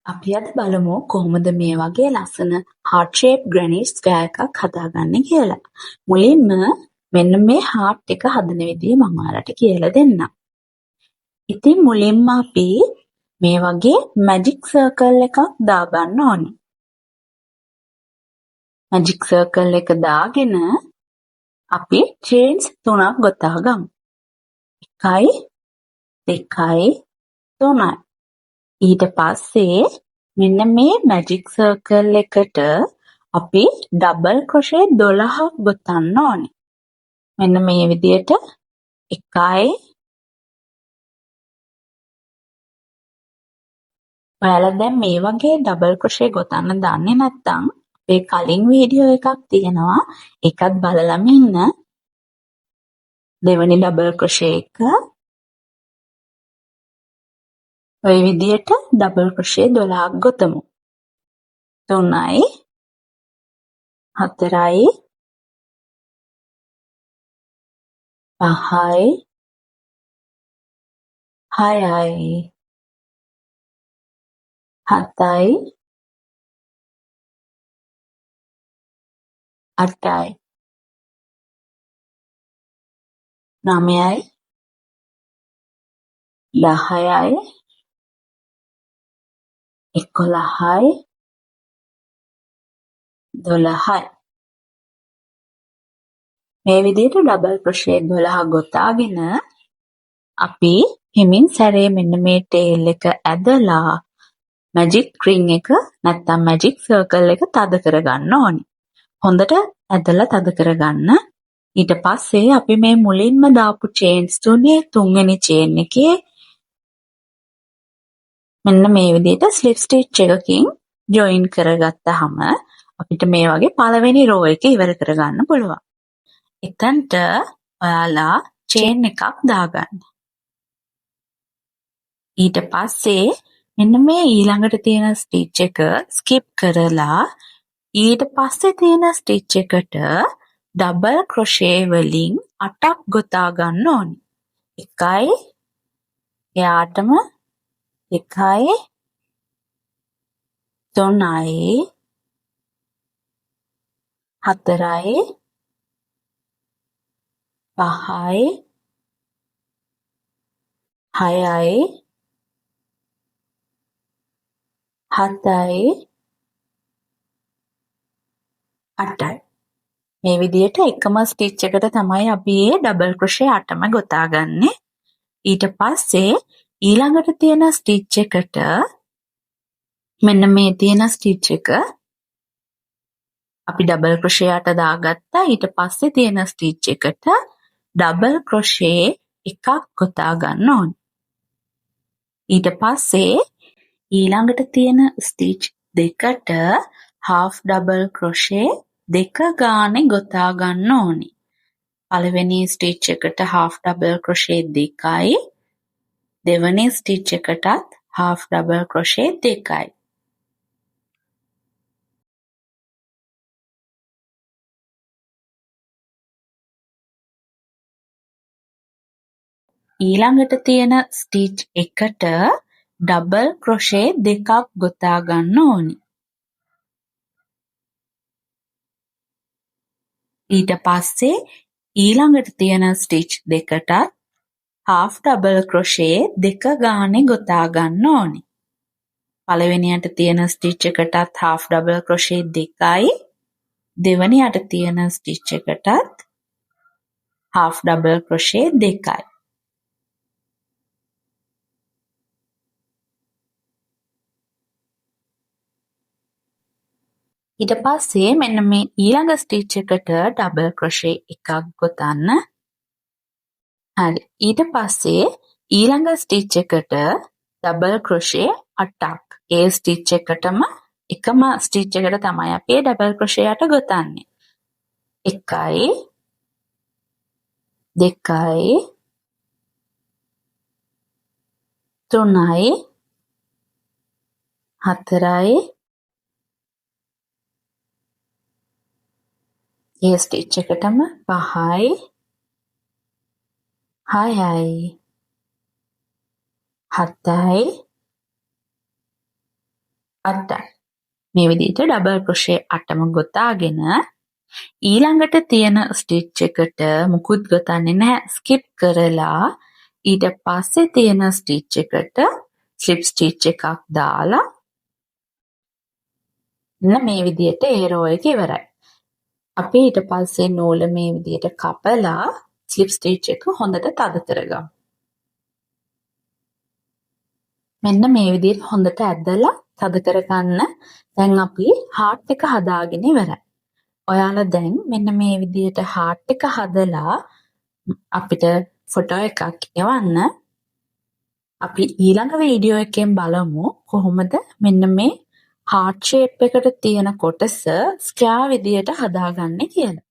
අපි අද බලමු කොහොමද මේ වගේ ලස්සන heart shape granite square එකක් හදාගන්නේ කියලා. මුලින්ම මෙන්න මේ heart එක හදන විදිය මම ඔයාලට කියලා දෙන්නම්. ඉතින් මුලින්ම අපි මේ වගේ magic circle එකක් දාගන්න ඕනේ. magic circle එක දාගෙන අපි chains 3ක් ගොතා ගමු. 1යි 2යි 3යි. ඊට පස්සේ මෙන්න මේ magic circle එකට අපි double crochet 12ක් ගොතන්න ඕනේ. මෙන්න මේ විදියට 1යි ඔයාලා දැන් මේ වගේ double crochet ගොතන්න දන්නේ නැත්නම් අපේ කලින් වීඩියෝ එකක් තියෙනවා ඒකත් බලලම ඉන්න. දෙවෙනි double crochet එක ඔය විදියට double crochet 12ක් ගොතමු. 3යි 4යි 5යි 6යි 7යි 8යි 9යි 10යි 11යි 12යි මේ විදිහට double crochet 12 ගොතාගෙන අපි හිමින් සැරේ මෙන්න මේ tail එක ඇදලා magic ring එක නැත්නම් magic circle එක තද කරගන්න ඕනේ. හොඳට ඇදලා තද කරගන්න. ඊට පස්සේ අපි මේ මුලින්ම දාපු chains තුනේ තුන්වෙනි chain එකේ මෙන්න මේ විදිහට slip stitch එකකින් join කරගත්තාම අපිට මේ වගේ පළවෙනි row එක ඉවර කරගන්න පුළුවන්. එතනට ඔයාලා chain එකක් දාගන්න. ඊට පස්සේ මෙන්න මේ ඊළඟට තියෙන stitch එක skip කරලා ඊට පස්සේ තියෙන stitch එකට double crochet වලින් 8ක් ගොතා ගන්න ඕනේ. 1යි එයාටම 2යි 3යි 4යි 5යි 6යි 7යි 8යි මේ විදිහට එකම ස්ටිච් එකට තමයි අපි මේ ඩබල් ක්‍රොෂේ 8ම ගොතාගන්නේ. ඊට පස්සේ ඊළඟට තියෙන ස්ටිච් එකට මෙන්න මේ තියෙන ස්ටිච් එක අපි ඩබල් ක්‍රොෂේ 8 දාගත්තා. ඊට පස්සේ තියෙන ස්ටිච් එකට ඩබල් ක්‍රොෂේ එකක් ගොතා ගන්න ඕනේ. ඊට පස්සේ ඊළඟට තියෙන ස්ටිච් දෙකට half double crochet දෙක ගානේ ගොතා ගන්න ඕනේ. පළවෙනි ස්ටිච් එකට half double crochet දෙකයි දෙවෙනි ස්ටිච් එකටත් half double crochet දෙකයි. ඊළඟට තියෙන ස්ටිච් එකට ඩබල් ක්‍රොෂේ දෙකක් ගොතා ගන්න ඕනි. ඊට පස්සේ ඊළඟට තියෙන ස්ටිච් දෙකටත් half double crochet දෙක ගානේ ගොතා ගන්න ඕනි. පළවෙනියට තියෙන ස්ටිච් එකටත් half double crochet දෙකයි දෙවෙනියට තියෙන ස්ටිච් එකටත් half double crochet දෙකයි. ඊට පස්සේ මෙන්න මේ ඊළඟ ස්ටිච් එකට ඩබල් ක්‍රොෂේ එකක් ගොතන්න. හරි. ඊට පස්සේ ඊළඟ ස්ටිච් එකට ඩබල් ක්‍රොෂේ 8ක්. ඒ ස්ටිච් එකටම එකම ස්ටිච් එකට තමයි අපි ඩබල් ක්‍රොෂේ 8 ගොතන්නේ. 1යි 2යි 3යි 4යි ඒ ස්ටිච් එකටම 5යි 6යි 7යි 8යි. මේ විදිහට ඩබල් ක්‍රොෂේ 8ම ගොතාගෙන ඊළඟට තියෙන ස්ටිච් එකට මුකුත් ගොතන්නේ නැහැ. ස්කිප් කරලා ඊට පස්සේ තියෙන ස්ටිච් එකට ස්ලිප් ස්ටිච් එකක් දාලා මේ විදිහට ඒ රෝ එක ඉවරයි. අපි ඊට පස්සේ නූල මේ විදිහට කපලා ස්ලිප් ස්ටිච් එක හොඳට තද කරගමු. මෙන්න මේ විදිහට හොඳට ඇදලා තද කරගන්න. දැන් අපි හાર્ට් එක හදාගෙන ඉවරයි. ඔයාලා දැන් මෙන්න මේ විදිහට හાર્ට් එක හදලා අපිට ෆොටෝ එකක් එවන්න. අපි ඊළඟ වීඩියෝ එකෙන් බලමු කොහොමද මෙන්න මේ හાર્ට් ෂේප් එකට තියෙන කොටස ස්ක්වෙයාර් විදිහට හදාගන්නේ කියලා.